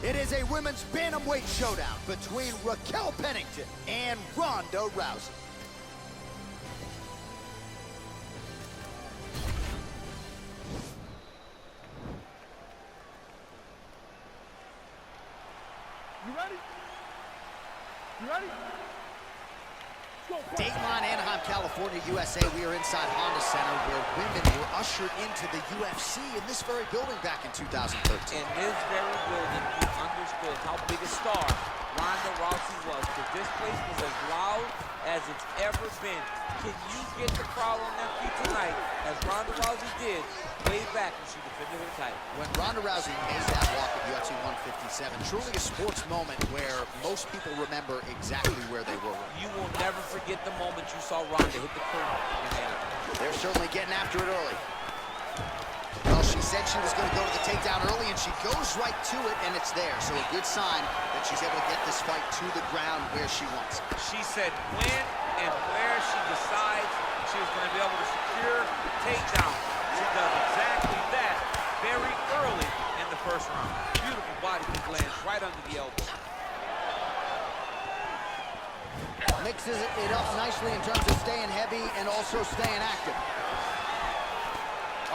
It is a women's bantamweight showdown between Raquel Pennington and Ronda Rousey. You ready? You ready? Dateline, Anaheim, California, USA. We are inside Honda Center where women were ushered into the UFC in this very building back in 2013. In this very building, you understood how big a star Ronda Rousey was, because this place was as loud as it's ever been. Can you get the crowd on their feet tonight, as Ronda Rousey did way back when she defended her title? When Ronda Rousey made that walk at UFC 157, truly a sports moment where most people remember exactly where they were. You will never forget the moment you saw Ronda hit the curb in Anaheim. They're certainly getting after it early. Well, she said she was going to go to the takedown early, and she goes right to it, and it's there. So a good sign that she's able to get this fight to the ground where she wants it. She said when and where she decides she was going to be able to secure the takedown. She does exactly that very early in the first round. Beautiful body kick lands right under the elbow. Mixes it up nicely in terms of staying heavy and also staying active.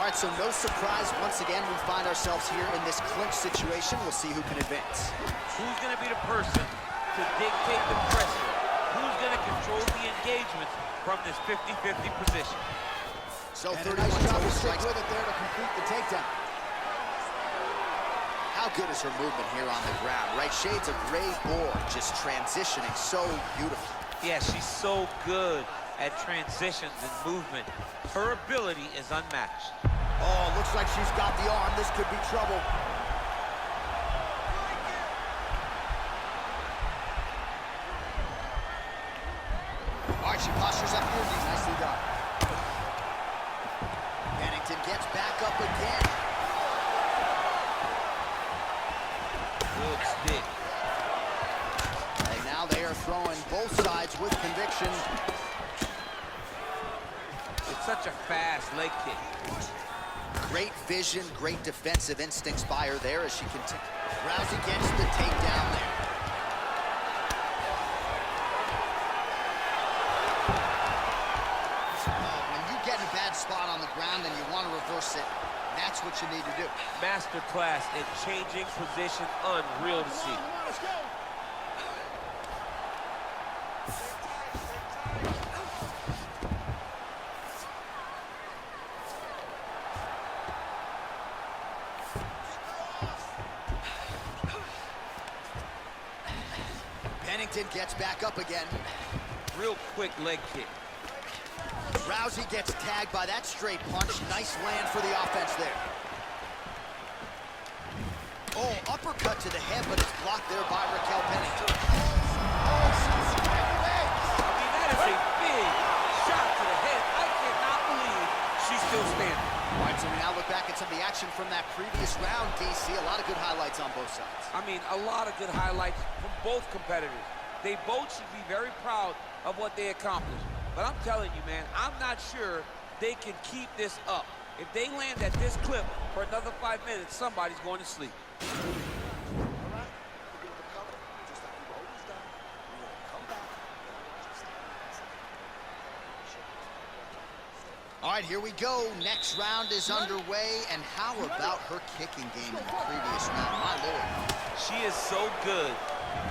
All right, so no surprise. Once again, we find ourselves here in this clinch situation. We'll see who can advance. Who's going to be the person to dictate the pressure? Who's going to control the engagement from this 50-50 position? So And 31 a nice job total to stick strikes. with it there to complete the takedown. How good is her movement here on the ground, right? Shades of gray board, just transitioning so beautifully. Yeah, she's so good at transitions and movement. Her ability is unmatched. Oh, looks like she's got the arm. This could be trouble. All right, she postures up here. Nicely done. Pennington gets back up again. Good stick. And now they are throwing both sides with conviction. It's such a fast leg kick. Great vision, great defensive instincts by her there as she continues. Rousey gets the takedown there. When you get in a bad spot on the ground and you want to reverse it, that's what you need to do. Masterclass in changing position, unreal to see. Let's go. Pennington gets back up again. Real quick leg kick. Rousey gets tagged by that straight punch. Nice land for the offense there. Oh, uppercut to the head, but it's blocked there by Raquel Pennington. I mean, that is a big shot to the head. I cannot believe she's still standing. All right, so we now look back at some of the action from that previous round, DC. A lot of good highlights on both sides. I mean, a lot of good highlights from both competitors. They both should be very proud of what they accomplished. But I'm telling you, man, I'm not sure they can keep this up. If they land at this clip for another 5 minutes, somebody's going to sleep. All right, here we go. Next round is underway. And how about her kicking game in the previous round? My Lord. She is so good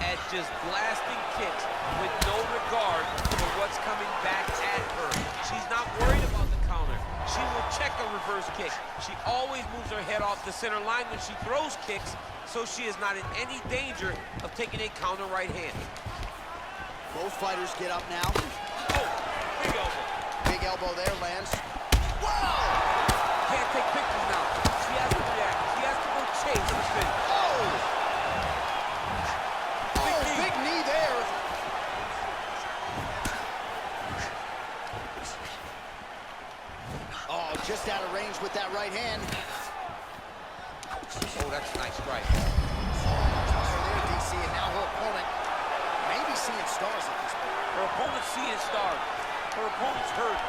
at just blasting kicks with no regard for what's coming back at her. She's not worried about the counter. She will check a reverse kick. She always moves her head off the center line when she throws kicks, so she is not in any danger of taking a counter right hand. Both fighters get up now. Oh, big elbow. Big elbow there, lands. Whoa! Can't take pictures now. She has to react. She has to go chase the finish. Big knee there. Oh, just out of range with that right hand. Oh, that's a nice strike. There, DC, and now her opponent may be seeing stars at this point. Her opponent's seeing stars. Her opponent's hurt.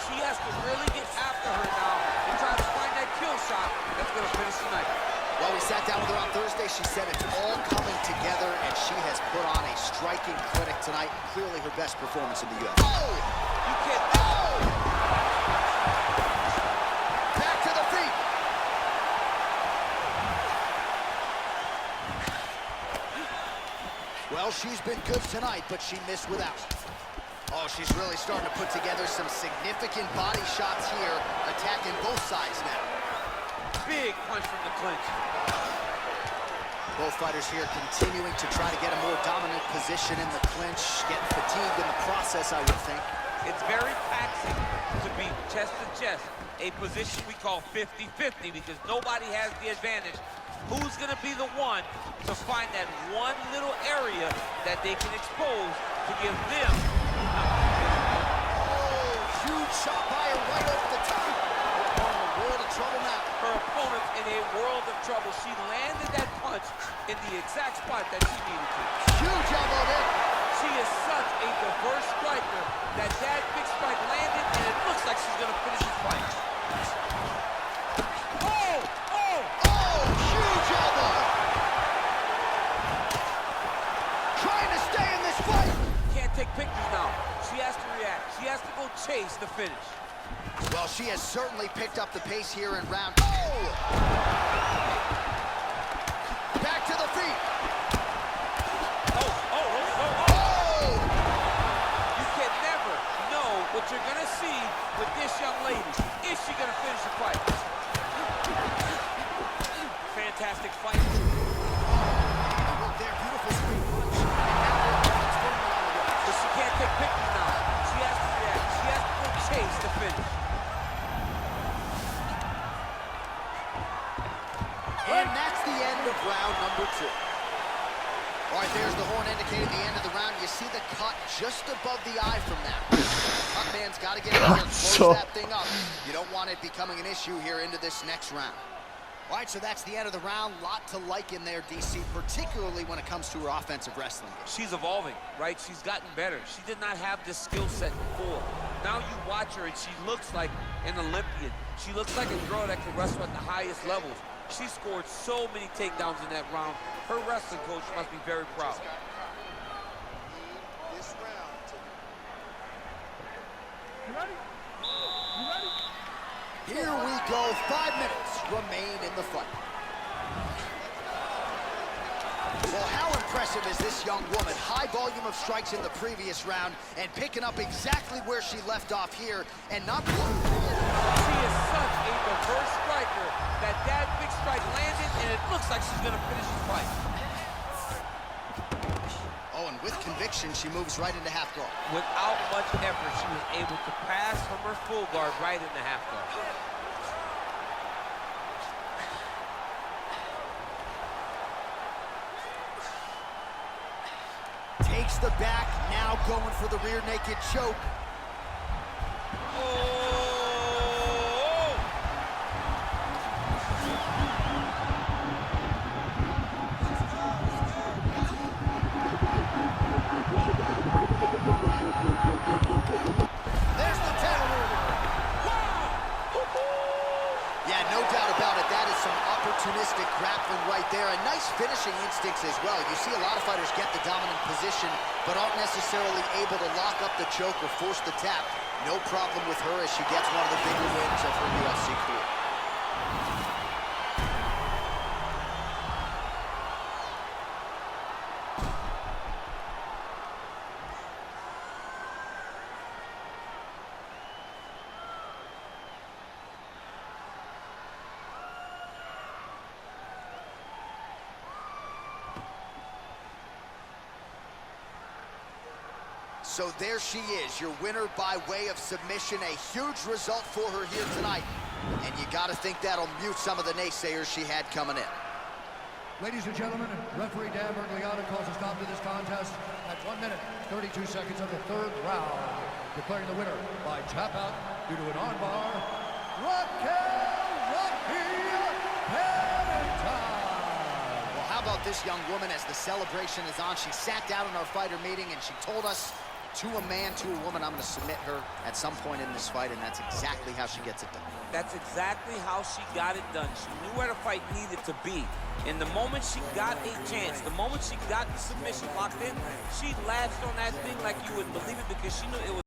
She has to really get after her now and try to find that kill shot that's going to finish tonight. Well, we sat down with her on Thursday. she said it's all coming together, and she has put on a striking clinic tonight. Clearly her best performance in the UFC. Oh! You can't... Oh! Back to the feet. Well, she's been good tonight, but she missed without. Oh, she's really starting to put together some significant body shots here, attacking both sides now. Big punch from the clinch. Both fighters here continuing to try to get a more dominant position in the clinch, getting fatigued in the process, I would think. It's very taxing to be chest to chest, a position we call 50-50 because nobody has the advantage. Who's going to be the one to find that one little area that they can expose to give them? Oh, huge shot by her right over the top. Her opponent in a world of trouble now. Her opponent's in a world of trouble. She landed that punch in the exact spot that she needed to. Huge elbow there. She is such a diverse striker that big strike landed, and it looks like she's going to finish this fight. Oh! Oh! Oh, huge elbow. Trying to stay in this fight. Can't take pictures now. She has to react. She has to go chase the finish. Well, she has certainly picked up the pace here in round. Oh! Back to the feet. Oh! You can never know what you're gonna see with this young lady. Is she gonna finish the fight? Fantastic fight. There, beautiful screen punch. But she can't take pictures now. She has to react. She has to go chase the finish. And that's the end of round number 2. All right, there's the horn indicating the end of the round. You see the cut just above the eye from that. Cut man's got to get in there and close that thing up. You don't want it becoming an issue here into this next round. All right, so that's the end of the round. Lot to like in there, DC, particularly when it comes to her offensive wrestling. She's evolving, right? She's gotten better. She did not have this skill set before. Now you watch her and she looks like an Olympian. She looks like a girl that can wrestle at the highest levels. She scored so many takedowns in that round. Her wrestling coach must be very proud. You ready? You ready? Here we go. 5 minutes remain in the fight. Well, how impressive is this young woman? High volume of strikes in the previous round and picking up exactly where she left off here and not... She is such a diverse striker that big strike landed, and it looks like she's going to finish this fight. Oh, and with conviction, she moves right into half guard. Without much effort, she was able to pass from her full guard right into half guard. Takes the back, now going for the rear naked choke. Oh! There's the 10. Yeah, no doubt about it. That is some opportunistic grappling right there. And nice finishing instincts as well. You see a lot of fighters get the dominant position, but aren't necessarily able to lock up the choke or force the tap. No problem with her as she gets one of the bigger wins of her UFC career. So there she is, your winner by way of submission. A huge result for her here tonight. And you got to think that'll mute some of the naysayers she had coming in. Ladies and gentlemen, referee Dan Bergliano calls a stop to this contest at 1 minute, 32 seconds of the 3rd round, declaring the winner by tap out due to an armbar, Pennington. Well, how about this young woman as the celebration is on? She sat down in our fighter meeting and she told us to a man, to a woman, I'm going to submit her at some point in this fight, and that's exactly how she gets it done. That's exactly how she got it done. She knew where the fight needed to be. And the moment she got a chance, the moment she got the submission locked in, she latched on that thing like you wouldn't believe it, because she knew it was